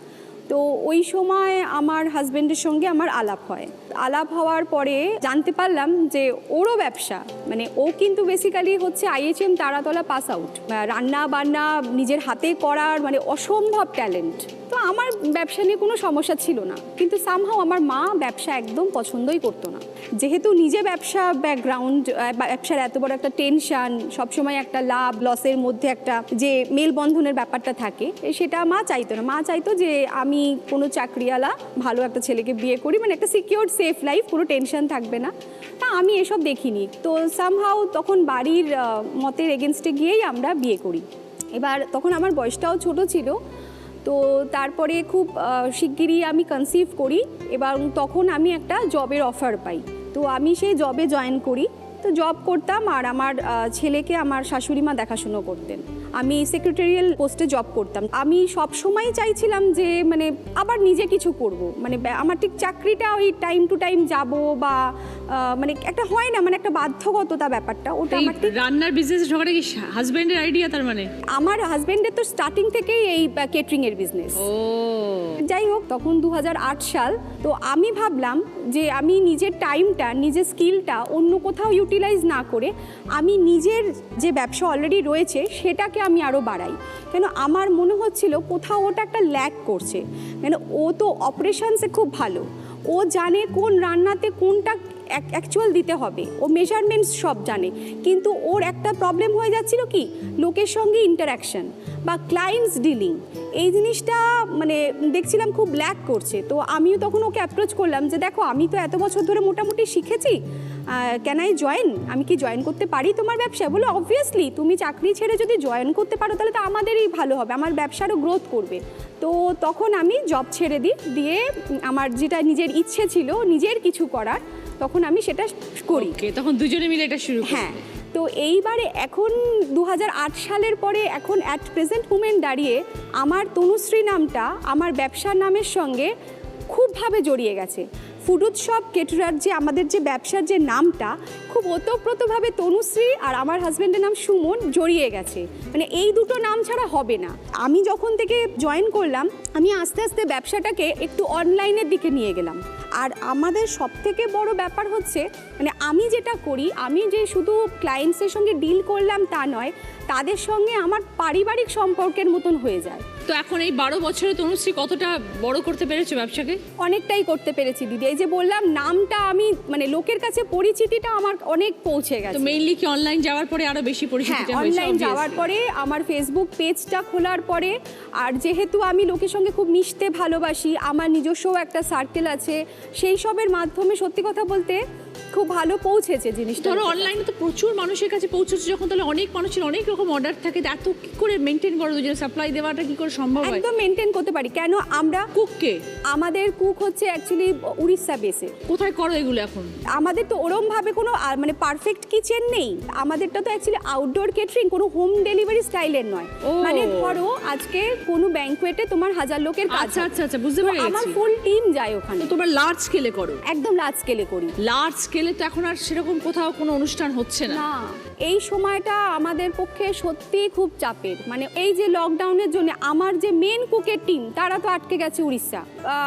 তো ওই সময় আমার হাজব্যান্ডের সঙ্গে আমার আলাপ হয়। আলাপ হওয়ার পরে জানতে পারলাম যে ওরও ব্যবসা, মানে ও কিন্তু বেসিক্যালি হচ্ছে IHM তারাতলা পাস আউট, রান্না বান্না নিজের হাতে করার মানে অসম্ভব ট্যালেন্ট। তো আমার ব্যবসা নিয়ে কোনো সমস্যা ছিল না, কিন্তু সামহাও আমার মা ব্যবসা একদম পছন্দই করতো না। যেহেতু নিজে ব্যবসা ব্যাকগ্রাউন্ড, ব্যবসার এত বড় একটা টেনশন, সবসময় একটা লাভ লসের মধ্যে একটা যে মেলবন্ধনের ব্যাপারটা থাকে, সেটা মা চাইতো না। মা চাইতো যে আমি কোনো চাকরিওয়ালা ভালো একটা ছেলেকে বিয়ে করি, মানে একটা সিকিউর সেফ লাইফ, কোনো টেনশন থাকবে না। তা আমি এসব দেখিনি। তো সামহাও তখন বাড়ির মতের এগেনস্টে গিয়েই আমরা বিয়ে করি। এবার তখন আমার বয়সটাও ছোট ছিল। তো তারপরে খুব শিগগিরই আমি কনসিভ করি এবং তখন আমি একটা জবের অফার পাই। তো আমি সেই জবে জয়েন করি। তো জব করতাম আর আমার ছেলেকে আমার শাশুড়ি মা দেখাশুনো করতেন। আমি সেক্রেটারিয়াল পোস্টে জব করতাম। আমি সব সময় চাইছিলাম যে মানে আবার নিজে কিছু করব, মানে আমার ঠিক চাকরিটা ওই টাইম টু টাইম যাব বা মানে একটা হয় না, মানে একটা বাধ্যগততা ব্যাপারটা, ওটা আমার ঠিক। রান্নার বিজনেসে ঢোকাটা কি হাজবেন্ডের আইডিয়া? তার মানে আমার হাজবেন্ডের তো স্টার্টিং থেকেই এই কেটারিংয়ের বিজনেস। ও যাই হোক, তখন 2008 সাল। তো আমি ভাবলাম যে আমি নিজের টাইমটা, নিজের স্কিলটা অন্য কোথাও ইউটিলাইজ না করে আমি নিজের যে ব্যবসা অলরেডি রয়েছে সেটাকে আমি আরও বাড়াই। কেন আমার মনে হচ্ছিল কোথাও ওটা একটা ল্যাক করছে। কেন ও তো অপারেশনসে খুব ভালো, ও জানে কোন রান্নাতে কোনটা অ্যাকচুয়াল দিতে হবে, ও মেজারমেন্টস সব জানে, কিন্তু ওর একটা প্রবলেম হয়ে যাচ্ছিল কি লোকের সঙ্গে ইন্টারাকশন বা ক্লায়েন্টস ডিলিং, এই জিনিসটা মানে দেখছিলাম খুব ল্যাক করছে। তো আমিও তখন ওকে অ্যাপ্রোচ করলাম যে দেখো আমি তো এত বছর ধরে মোটামুটি শিখেছি, ক্যান আই জয়েন, আমি কি জয়েন করতে পারি তোমার ব্যবসায়? বলে অবভিয়াসলি, তুমি চাকরি ছেড়ে যদি জয়েন করতে পারো তাহলে তো আমাদেরই ভালো হবে, আমার ব্যবসারও গ্রোথ করবে। তো তখন আমি জব ছেড়ে দিয়ে আমার যেটা নিজের ইচ্ছে ছিল নিজের কিছু করার, তখন আমি সেটা করি। তখন দুজনে মিলে এটা শুরু। হ্যাঁ। তো এইবারে এখন 2008 সালের পরে এখন অ্যাট প্রেজেন্ট মোমেন্ট দাঁড়িয়ে আমার তনুশ্রী নামটা আমার ব্যবসার নামের সঙ্গে খুবভাবে জড়িয়ে গেছে। ফুড উৎসব কেটারার যে আমাদের যে ব্যবসার যে নামটা খুব ওতপ্রোতভাবে তনুশ্রী আর আমার হাজব্যান্ডের নাম সুমন জড়িয়ে গেছে, মানে এই দুটো নাম ছাড়া হবে না। আমি যখন থেকে জয়েন করলাম আমি আস্তে আস্তে ব্যবসাটাকে একটু অনলাইনের দিকে নিয়ে গেলাম। আর আমাদের সবথেকে বড় ব্যাপার হচ্ছে মানে আমি যেটা করি, আমি যে শুধু ক্লায়েন্টসের সঙ্গে ডিল করলাম তা নয়, তাদের সঙ্গে আমার পারিবারিক সম্পর্কের মতন হয়ে যায়। তো এখন এই 12 বছরে তনুশ্রী কতটা বড় করতে পেরেছো ব্যবসাকে? অনেকটাই করতে পেরেছি দিদি। এই যে বললাম নামটা আমি মানে লোকের কাছে পরিচিতিটা আমার অনেক পৌঁছে তো গেছে। মেইনলি কি অনলাইন যাওয়ার পরে আরো বেশি পরিচিতিটা হ্যাঁ, হয়েছে? অনলাইন যাওয়ার পরে আমার ফেসবুক পেজটা খোলার পরে, আর যেহেতু আমি লোকের সঙ্গে খুব মিশতে ভালোবাসি, আমার নিজস্ব একটা সার্কেল আছে, সেই সবের মাধ্যমে সত্যি কথা বলতে খুব ভালো পৌঁছেছে জিনিসটা। ধরো অনলাইনে তো প্রচুর মানুষের কাছে পৌঁছেছে যখন, তাহলে অনেক মানুষের অনেক রকম অর্ডার থাকে, তো এত কি করে মেনটেন করো, দুজনে সাপ্লাই দেওয়াটা কি করে সম্ভব হয়? একদম মেনটেন করতে পারি। কেন আমরা কুককে, আমাদের কুক হচ্ছে অ্যাকচুয়ালি উড়িষ্যা বেসে। কোথায় করো এগুলো এখন? আমাদের তো ওরম ভাবে কোনো মানে পারফেক্ট কিচেন নেই, আমাদেরটা তো অ্যাকচুয়ালি আউটডোর কেটারিং, কোনো হোম ডেলিভারি স্টাইলের নয়। মানে ধরো আজকে কোনো ব্যাংকুয়েটে তোমার 1000 লোকের কাজ, আচ্ছা আচ্ছা আচ্ছা, বুঝতে পেরেছি। আমার ফুল টিম যায় ওখানে। তো তোমরা লার্জ স্কেলে করো? একদম লার্জ স্কেলে করি। লার্জ স্কেলে তো এখন আর সেরকম কোথাও কোনো অনুষ্ঠান হচ্ছে না। না, এই সময়টা আমাদের পক্ষে সত্যিই খুব চাপের। মানে এই যে লকডাউনের জন্য আমার যে মেন কুকের টিম তারা তো আটকে গেছে উড়িষ্যা।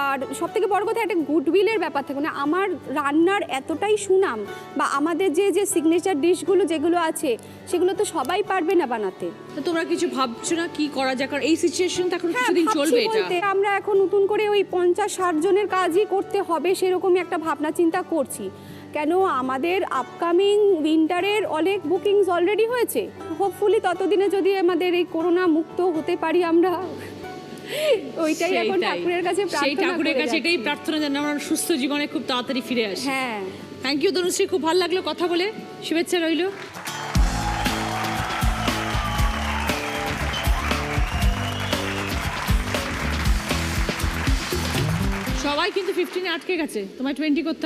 আর সব থেকে বড় কথা একটা গুডউইলের ব্যাপার থাকে, মানে আমার রান্নার এতটাই সুনাম বা আমাদের যে যে সিগনেচার ডিশগুলো যেগুলো আছে সেগুলো তো সবাই পারবে না বানাতে। তো তোমরা কিছু ভাবছো না কি করা যায়? কারণ এই সিচুয়েশন তো এখন কিছুদিন ভাবছি চলবে এটা। বলতে আমরা এখন নতুন করে ওই 50-60 জনের কাজই করতে হবে সেরকমই একটা ভাবনা চিন্তা করছি। কেন আমাদের আপকামিং উইন্টারের অনেক বুকিংস অলরেডি হয়েছে। হোপফুলি ততদিনে যদি আমাদের এই করোনা মুক্ত হতে পারি আমরা, ওইটাই এখন সেইটাই। ঠাকুরের কাছে সেই প্রার্থনা ঠাকুরের করে কাছে যাচ্ছি। এটাই প্রার্থনা যেন আমরা সুস্থ জীবনে খুব তাড়াতাড়ি ফিরে আসি। হ্যাঁ, থ্যাংক ইউ তনুশ্রী, খুব ভালো লাগলো কথা বলে, শুভেচ্ছা রইল। সবাই কিন্তু 15-এ আটকে গেছে, তোমায় 20 করতে হবে।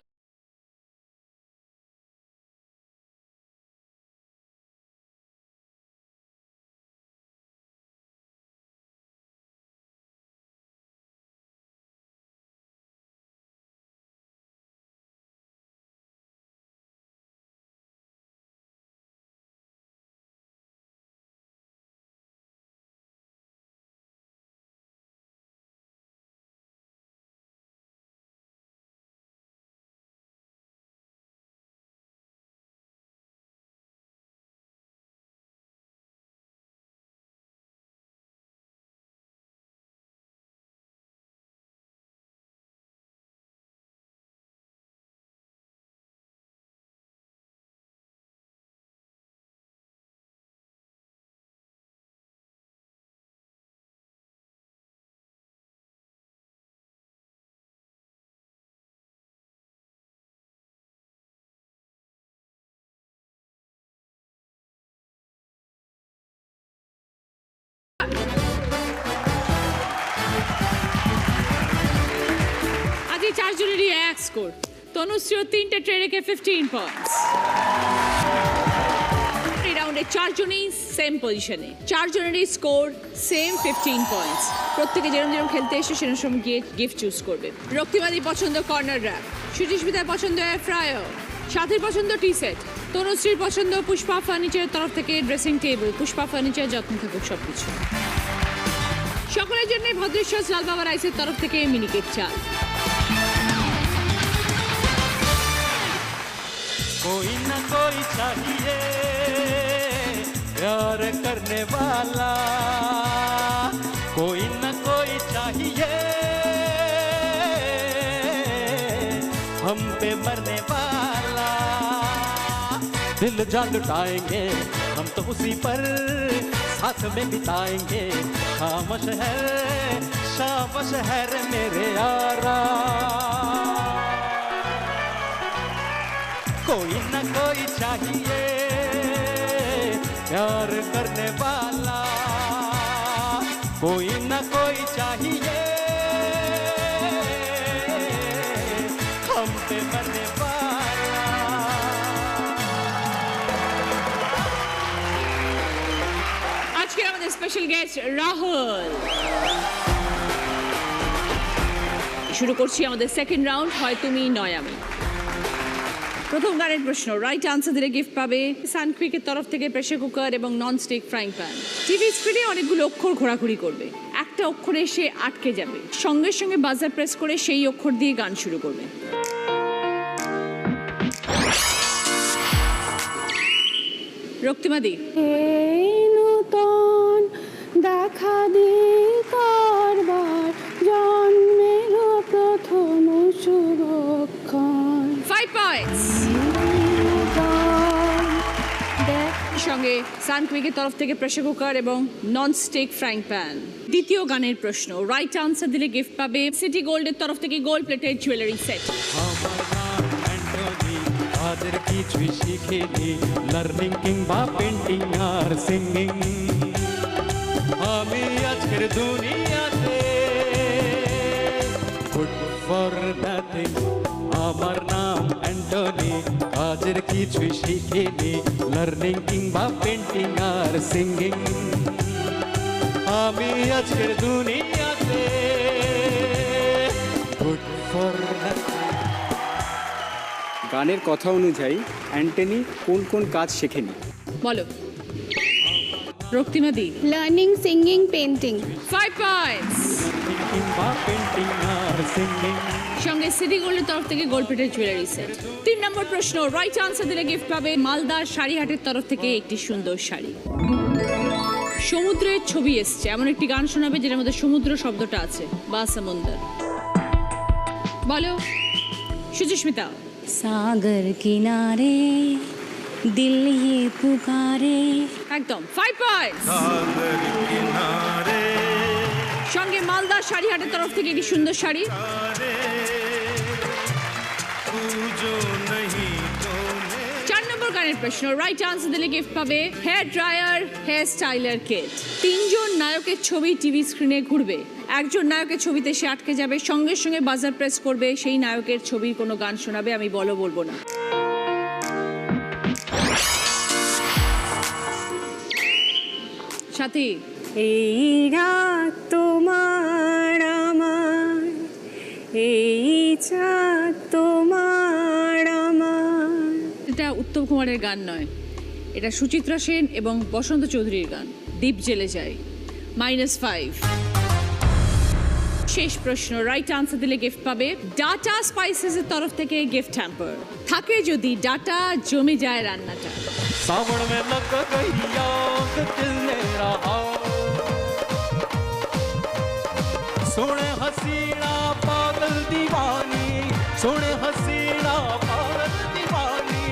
আজ এই চারজনেরই এক স্কোর। তনুশ্রীও 3টে ট্রে রেখে 15 পয়েন্টস। এই রাউন্ডে চারজনেই সেম পজিশনে, চারজনেরই স্কোর সেম 15 পয়েন্টস। প্রত্যেকে যেরকম যেরকম খেলতে এসে সেরকম গিয়ে গিফট চুজ করবে। রক্তিমাদি পছন্দ কর্নার র্যাপ, সুচিস্মিতার পছন্দ এয়ার ফ্রায়ার, সাথীর পছন্দ টি সেট, তনুশ্রীর পছন্দ পুষ্পা ফার্নিচারের তরফ থেকে ড্রেসিং টেবিল। পুষ্পা ফার্নিচার, যত্ন থাকুক সবকিছু। সকলের জন্য ভদ্রেশ্বর লাল বাবা রাইসের তরফ থেকে মিনিকেট চাল। कोई न कोई चाहिए प्यार करने वाला, कोई न कोई चाहिए हम पे मरने वाला। दिल जान लुटाएंगे हम तो उसी पर साथ में बिताएंगे शाम शहर मेरे यारा। कोई न कोई चाहिए प्यार करने वाला, कोई न कोई चाहिए हम पे मरने वाला। আজকে আমাদের স্পেশাল গেস্ট রাহুল। শুরু করছি আমাদের সেকেন্ড রাউন্ড, হয় তুমি নয় আমি। প্রথম গানের প্রশ্ন, রাইট আনসার দিলে গিফট পাবে সানকুইকের তরফ থেকে প্রেসার কুকার এবং non stick frying pan. TV স্ক্রিনে অনেকগুলো অক্ষর ঘোরাঘুরি করবে, একটা অক্ষরে সে আটকে যাবে, সঙ্গে সঙ্গে বাজার প্রেস করে সেই অক্ষর দিয়ে গান শুরু করবে। রক্তিমাদি, এই নূতন দেখা দিই কারবার, জন্মের প্রথম শুভক্ষণ। 5 পয়েন্টস। সঙ্গে সানকুইকের তরফ থেকে প্রেসার কুকার এবং নন স্টিক ফ্রাইং প্যান। দ্বিতীয় গানের প্রশ্ন, রাইট আনসার দিলে গিফট পাবে সিটি গোল্ডের তরফ থেকে গোল্ড প্লেটেড জুয়েলারি সেট। आदर की छुशी खेली लर्निंग किंग बा पेंटिंग और सिंगिंग আমি আজকের দুনিয়াতে গুড ফর নাথিং। আমার নাম অ্যান্টনি, কাজের কিছুই শিখিনি লার্নিং কিংবা পেন্টিং আর সিঙ্গিং। আমি আজকের দুনিয়াতে গুড ফর নাথিং। গানের কথা অনুযায়ী অ্যান্টনি কোন কোন কাজ শেখেনি? বলো রক্তিমাদি। Learning, singing, painting. 5 পয়েন্টস। কিংবা পেন্টিং আর সিঙ্গিং। সঙ্গে সিটি গোল্ডের তরফ থেকে গোল্ড প্লেটেড জুয়েলারি সেট। 3 নম্বর প্রশ্ন, রাইট আনসার দিলে গিফট পাবে মালদার শাড়িহাটের তরফ থেকে একটি সুন্দর শাড়ি। সমুদ্রের ছবি এসছে, এমন একটি গান শোনাবে যেটার মধ্যে সমুদ্র শব্দটা আছে, বা সমুদ্র। বলো সুচিস্মিতা। सागर किनारे दिल ये पुकारे। একদম 5 পয়েন্টস। সঙ্গে মালদা শাড়িহাটের তরফ থেকে একটি সুন্দর শাড়ি। 4 নম্বর গানের প্রশ্ন, রাইট আনসার দিলে গিফট পাবে hair dryer, hair styler kit. 3 জন নায়কের ছবি টিভি স্ক্রিনে ঘুরবে। একজন নায়কের ছবিতে সে আটকে যাবে, সঙ্গে সঙ্গে বাজার প্রেস করবে, সেই নায়কের ছবির কোনো গান শোনাবে, আমি বলবো না। সাথী, এই রাত তোমার আমার, এই চাঁদ তোমার আমার। এটা উত্তম কুমারের গান নয়, এটা সুচিত্রা সেন এবং বসন্ত চৌধুরীর গান, দ্বীপ জেলে যায়। -5। শেষ প্রশ্ন, রাইট আনসার দিলে গিফট পাবে ডাটা স্পাইসেস এর তরফ থেকে গিফট হ্যাম্পার। থাকে যদি ডাটা, জমে যায় রান্নাটা। सावन में लग गई आग दिल ने रहा, सोने हसीना पागल दीवानी, सोने हसीना पागल दीवानी,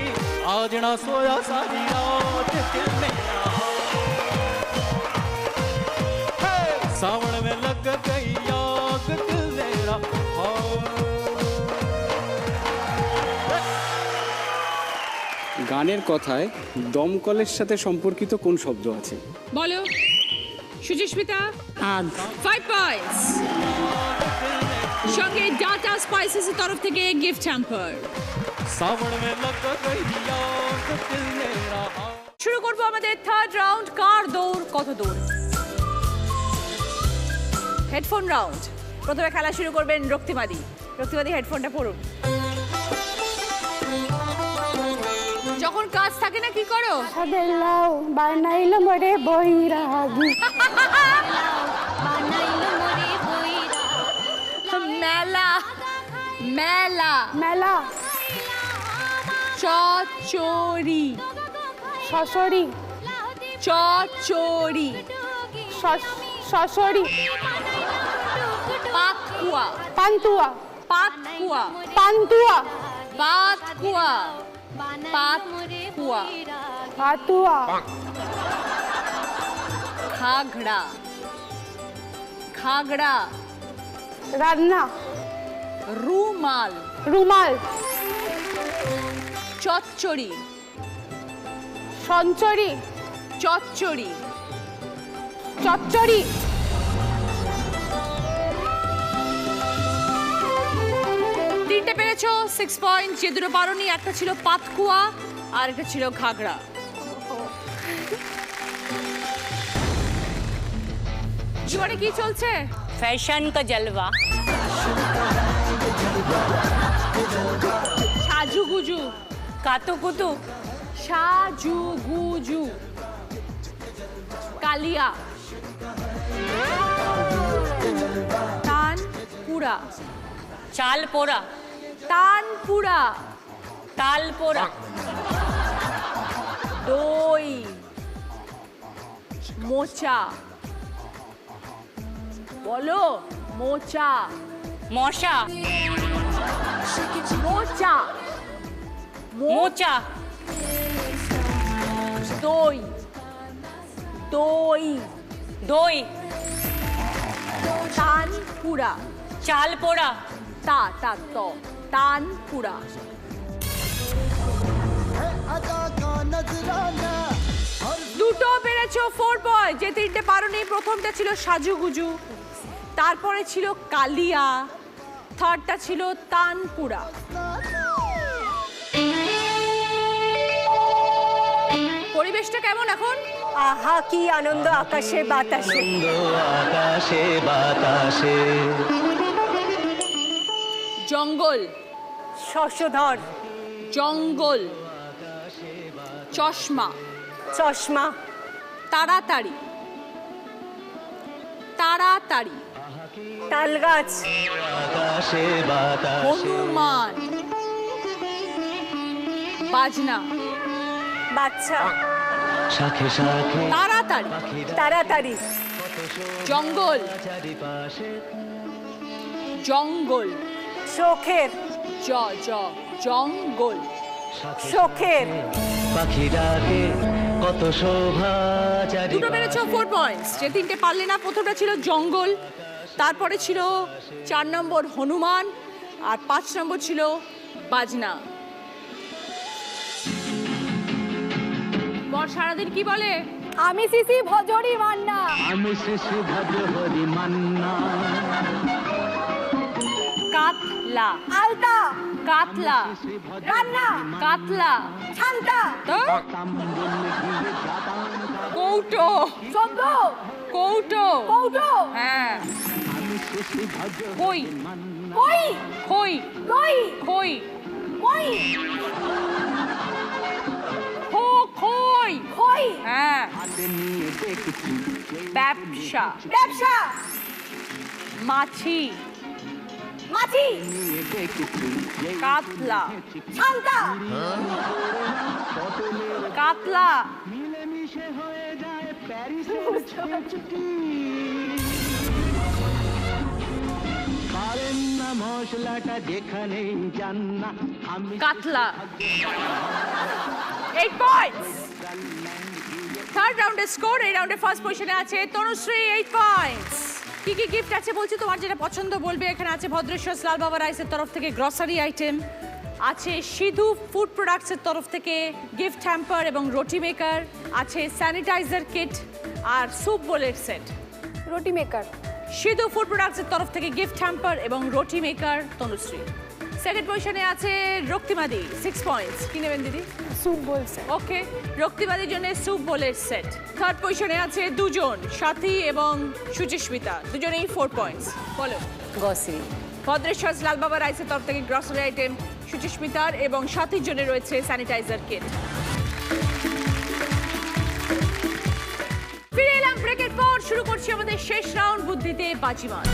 आज ना सोया सारी रात दिल ने रहा। हे, सावन में लग गई आग दिल ने रहा। গানের কথায় দমকলের সাথে সম্পর্কিত কোন শব্দ আছে? বলো সুচিস্মিতা। आग। 5 পয়েন্টস। সঙ্গে ডাটা স্পাইসেস এর তরফ থেকে গিফট হ্যাম্পার। सावन में लग गई आग दिल ने रहा। শুরু করব আমাদের থার্ড রাউন্ড, কার দৌড় কত দূর। Headphone round. প্রথমে খেলা শুরু করবেন রক্তিমাদি। রক্তিমাদি, হেডফোনটা পরুন। যখন কাজ থাকে না কি করো? সাদের লাউ বানাইলো মরে বৈরাগী। মেলা মেলা মেলা। চচ্চড়ি শশরি। চচ্চড়ি শশরি। পাতকুয়া পান্তুয়া। পাতকুয়া পান্তুয়া। পাতকুয়া পাতকুয়া পাতুয়া। ঘাগড়া ঘাগড়া রান্না। রুমাল রুমাল। চচ্চড়ি সঞ্চরি। চচ্চড়ি চচ্চড়ি। তিনটে পেরেছো, 6 পয়েন্ট। যে দুটো পারোনি, একটা ছিল পাতকুয়া আর একটা ছিল ঘাগড়া। জীবনে কি চলছে? फैशन का जलवा। সাজুগুজু कातुकुतु। সাজুগুজু। কালিয়া। তানপুরা। चालपोरा। তানপুরা। तालपोरा। দই। মোচা। বলো মোচা। मौशा। মোচা। मोचा। দই। দই। दोई। তানপুরা। चालपोरा। তা তা ত তানপুরা। দুটো পেরেছো, 4 পয়েন্ট। যে তিনটে পারোনি, প্রথমটা ছিল সাজুগুজু, তারপরে ছিল কালিয়া, থার্ডটা ছিল তানপুরা। পরিবেশটা কেমন এখন? আহা কি আনন্দ আকাশে বাতাসে। আকাশে বাতাসে জঙ্গল। শশধর। জঙ্গল। চশমা। চশমা। তাড়াতাড়ি। তাড়াতাড়ি। তালগাছ। আকাশে বাতাসে হনুমান। বাজনা। বাচ্চা। শাখে শাখে তাড়াতাড়ি। তাড়াতাড়ি। জঙ্গল। চারিপাশে জঙ্গল। চোখের। জ জ জঙ্গল। শোকের পাখি ডাকে কত শোভা চারি দুটো বেড়েছো 4 পয়েন্টস। যে তিনটে পারলে না, প্রথমটা ছিল জঙ্গল, তারপরে ছিল 4 নম্বর হনুমান, আর 5 নম্বর ছিল বাজনা। বর সারাদিন কি বলে? আমি সিসি ভজরি মান্না। আমি শিশু ভদ্র হরি মান্না কাতলা। আলতা। কাতলা। রান্না। কাতলা। ছান্তা। তো কৌটো। শব্দ। কৌটো। কৌটো। হ্যাঁ। কই। কই। কই। কই। কই। কই। খই। কই। হ্যাঁ। ব্যবসা। ব্যবসা। মাছি। মাছি। কাতলা। ছান্তা। কাতলা। পারেন না মশলাটা যেখানে যান না আমি কাতলা। 8 পয়েন্টস। থার্ড রাউন্ডের স্কোর। এই রাউন্ডে ফার্স্ট পজিশনে আছে তনুশ্রী, 8 পয়েন্টস। কি কি গিফট আছে বলছি, তোমার যেটা পছন্দ বলবে। এখানে আছে ভদ্রেশ্বর লাল বাবা রাইসের তরফ থেকে গ্রসারি আইটেম, আছে সিধু ফুড প্রোডাক্টসের তরফ থেকে গিফট হ্যাম্পার এবং রুটি মেকার, আছে স্যানিটাইজার কিট আর স্যুপ বোলের সেট। রুটি মেকার। সিধু ফুড প্রোডাক্টসের তরফ থেকে গিফট হ্যাম্পার এবং রুটি মেকার তনুশ্রী। সেকেন্ড পজিশনে আছে রক্তিমাদি, 6 পয়েন্টস। কি নেবেন দিদি? স্যুপ বলছে। ওকে, রক্তিবাদীর জন্য স্যুপ বোলের সেট। থার্ড পজিশনে আছে দুজন, সাথী এবং সুচিস্মিতা, দুজনেই 4 পয়েন্টস। বলো। গ্রসারি। ভদ্রেশ্বর লাল বাবা রাইসের তরফ থেকে গ্রসারি আইটেম সুচিস্মিতার এবং সাথীর জন্য রয়েছে স্যানিটাইজার কিট। ফিরে এলাম ব্রেকের পর। শুরু করছি আমাদের শেষ রাউন্ড, বুদ্ধিতে বাজিমাত।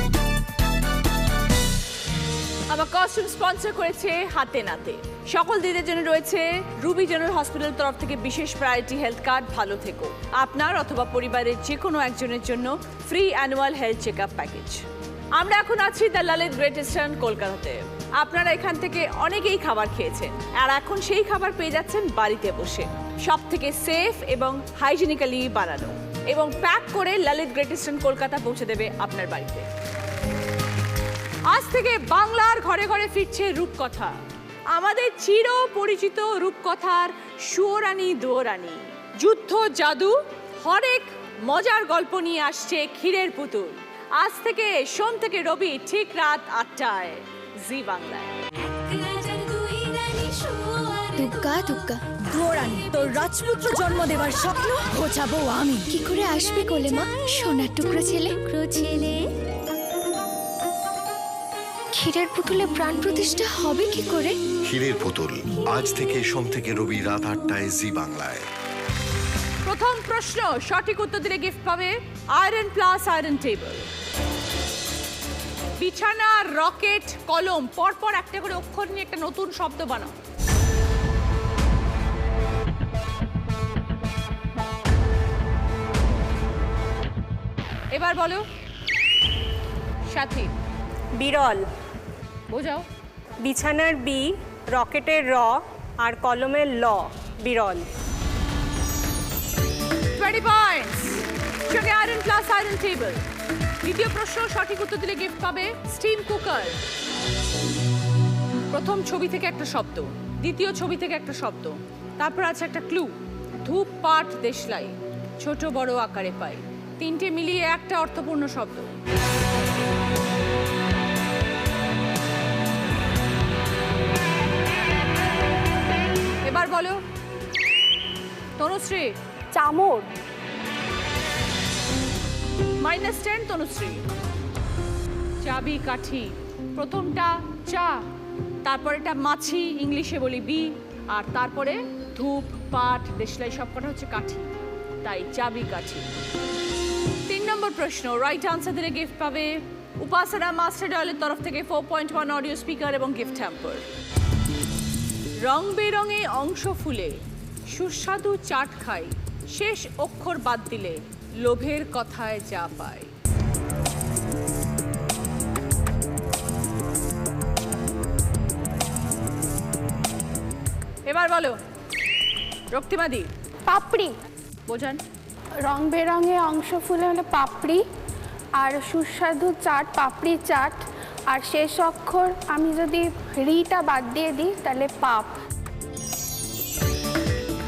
আমার কস্টিউম স্পন্সর করেছে হাতে নাতে। সকল দিদিদের জন্য রয়েছে রুবি জেনারেল হসপিটাল তরফ থেকে বিশেষ প্রায়োরিটি হেলথ কার্ড। ভালো থেকো। আপনার অথবা পরিবারের যে কোনো একজনের জন্য free annual health check up package. আমরা এখন আছি দ্য ললিত গ্রেট ইস্টার্ন কলকাতাতে। আপনারা এখান থেকে অনেকেই খাবার খেয়েছেন, আর এখন সেই খাবার পেয়ে যাচ্ছেন বাড়িতে বসে, সব থেকে সেফ এবং হাইজিনিক্যালি বানানো এবং প্যাক করে ললিত গ্রেট ইস্টার্ন কলকাতা পৌঁছে দেবে আপনার বাড়িতে। আজ থেকে বাংলার ঘরে ঘরে ফিরছে রূপকথা, আমাদের চির পরিচিত রূপকথার সুয়োরানী দুয়োরানী। যুদ্ধ, জাদু, হরেক মজার গল্প নিয়ে আসছে ক্ষীরের পুতুল। আজ থেকে সোম থেকে রবি ঠিক রাত 8টায় জি বাংলায়। দুগ্গা দুগ্গা দুয়োরানী, তোর রাজপুত্র জন্ম দেবার স্বপ্ন ঘোচাবো আমি। কি করে আসবে কোলে মা, সোনার টুকরো ছেলে? ক্ষীরের পুতুলে প্রাণ প্রতিষ্ঠা হবে কি করে? ক্ষীরের পুতুল আজ থেকে সোম থেকে রবি রাত 8টায় জি বাংলায়। প্রথম প্রশ্ন, সঠিক উত্তর দিলে গিফট পাবে আয়রন প্লাস আয়রন টেবিল। বিছানা, রকেট, কলম, পরপর একটা করে অক্ষর নিয়ে একটা নতুন শব্দ বানাও। এবার বলো। সাথী। বিরল। বোঝাও। বিছানার বি, রকেটের র, আর কলমের ল, বিরল। 20 পয়েন্টস। সঙ্গে আয়রন প্লাস আয়রন টেবিল। দ্বিতীয় প্রশ্ন, সঠিক উত্তর দিলে গিফট পাবে স্টিম কুকার। প্রথম ছবি থেকে একটা শব্দ, দ্বিতীয় ছবি থেকে একটা শব্দ, তারপর আছে একটা ক্লু, ধূপ, পাট, দেশলাই, ছোট বড় আকারে পাই। তিনটে মিলিয়ে একটা অর্থপূর্ণ শব্দ। এবার বলো তনুশ্রী। চামর। -10 তনুশ্রী। চাবি কাঠি, প্রথমটা চা, তারপরেটা মাছি, ইংলিশে বলি বি, আর তারপরে ধূপ, পাট, দেশলাই সবকটা হচ্ছে কাঠি, তাই চাবি কাঠি। 3 নম্বর প্রশ্ন, রাইট আনসার দিলে গিফট পাবে উপাসনা মাস্টার ডয়েলের তরফ থেকে 4.1 অডিও স্পিকার এবং গিফট হ্যাম্পার। রং বেরঙে অংশ ফুলে সুস্বাদু চাট খাই, শেষ অক্ষর বাদ দিলে লোভের কথায় যা পায়। এবার বলো রক্তিমাদি। পাপড়ি। বোঝান। রং বেরঙে অংশ ফুলে হলে পাপড়ি, আর সুস্বাদু চাট পাপড়ি চাট, আর শেষ অক্ষর আমি যদি রিটা বাদ দিয়ে দিই তাহলে পাপ।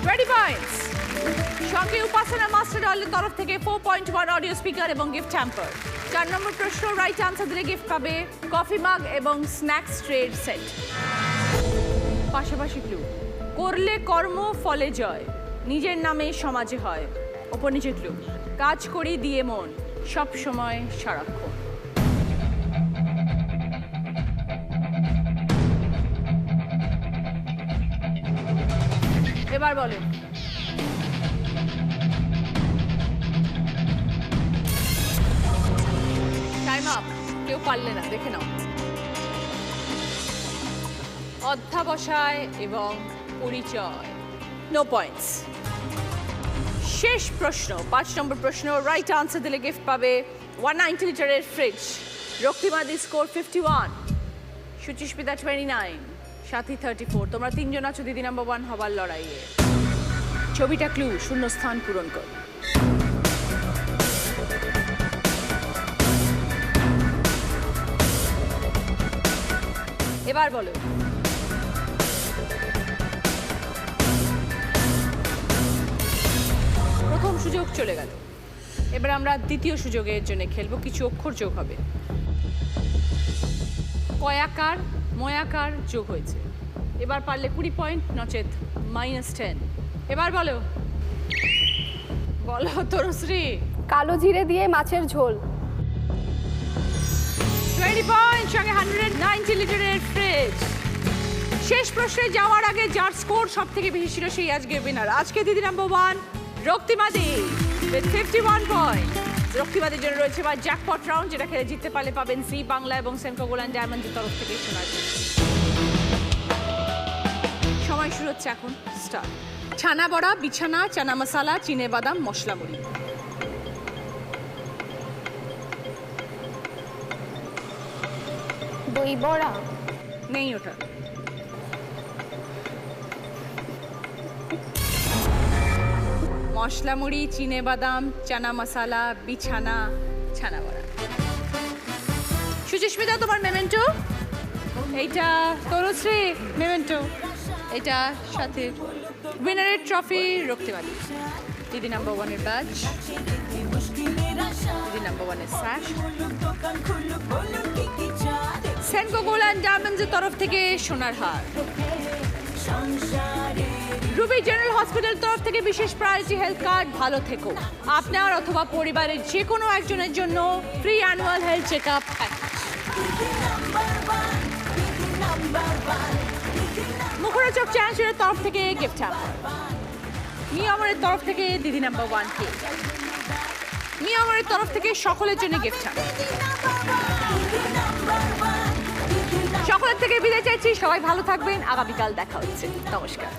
20 পয়েন্টস। সঙ্গে উপাসনা মাস্টার দলের তরফ থেকে 4.1 অডিও স্পিকার এবং গিফট হ্যাম্পার। 4 নম্বর প্রশ্ন রাইট আনসার দিলে গিফট পাবে কফি মাগ এবং স্ন্যাক্স ট্রেড সেট। পাশাপাশি ক্লু, করলে কর্ম ফলে জয়, নিজের নামে সমাজে হয়। ওপর নিচে ক্লু, কাজ করি দিয়ে মন, সব সময় সারাক্ষণ। এবার বলো টাইম আপ। কেউ পারলে না, দেখে নাও। অধ্যাবসায় এবং পরিচয়। No points. শেষ প্রশ্ন 5 নম্বর প্রশ্ন রাইট আনসার দিলে গিফট পাবে 190 লিটারের ফ্রিজ। রক্তিমাদি স্কোর 51, সুচিস্মিতা 29, সাথী 34। তোমরা তিনজন আছো দিদি নাম্বার 1 হবার লড়াইয়ে। ছবিটা ক্লু, শূন্যস্থান পূরণ কর। এবার বলো প্রথম সুযোগ চলে গেল, এবার আমরা দ্বিতীয় সুযোগের জন্য খেলবো। কিছু অক্ষর যোগ হবে। কয়াকার ময়াকার যোগ হয়েছে। এবার পারলে 20 পয়েন্ট, নচেত -10। এবার বলো বলো তরুশ্রী। কালো জিরে দিয়ে মাছের ঝোল। 20 পয়েন্ট, সঙ্গে 190 লিটারের ফ্রিজ। শেষ প্রশ্নে যাওয়ার আগে যার স্কোর সব থেকে বেশি ছিল সেই আজকে উইনার। আজকে দিদি নাম্বার 1 রক্তিমাদি with 51 পয়েন্ট। রক্তিমাদির জন্য রয়েছে এবার জ্যাকপট রাউন্ড, যেটা খেলে জিততে পারলে পাবেন জি বাংলা এবং সেনকো গোল্ড ডায়মন্ডের তরফ থেকে সোনার জিনিস। সময় শুরু হচ্ছে এখন, স্টার্ট। ছানা বড়া, বিছানা, চানা মশলা, চিনে বাদাম, মশলা মুড়ি। দই বড়া নেই ওটা। মশলা মুড়ি, চিনে বাদাম, চানা মশলা, বিছানা, ছানা বড়া। সুচিস্মিতা তোমার মেমেন্টো, এইটা তরুশ্রী মেমেন্টো, এটা সাথে উইনারের ট্রফি রক্তিমাদি। দিদি নাম্বার 1 এর ব্যাচ, দিদি নাম্বার 1 এর স্যাশ, সেনকো গোল্ড অ্যান্ড ডায়মন্ডসের তরফ থেকে সোনার হার, রুবি জেনারেল হসপিটাল তরফ থেকে বিশেষ প্রায়োরিটি হেলথ কার্ড। ভালো থেকো। আপনার অথবা পরিবারের যে কোনো একজনের জন্য free annual health check up. মুখরোচক চ্যানেলের তরফ থেকে গিফট হ্যাম্পার। মিয়ামরের তরফ থেকে দিদি নাম্বার 1 কে। মিয়ামরের তরফ থেকে সকলের জন্য গিফট হ্যাম্পার। সকলের থেকে বিদায় চাইছি, সবাই ভালো থাকবেন। আগামীকাল দেখা হচ্ছে। নমস্কার।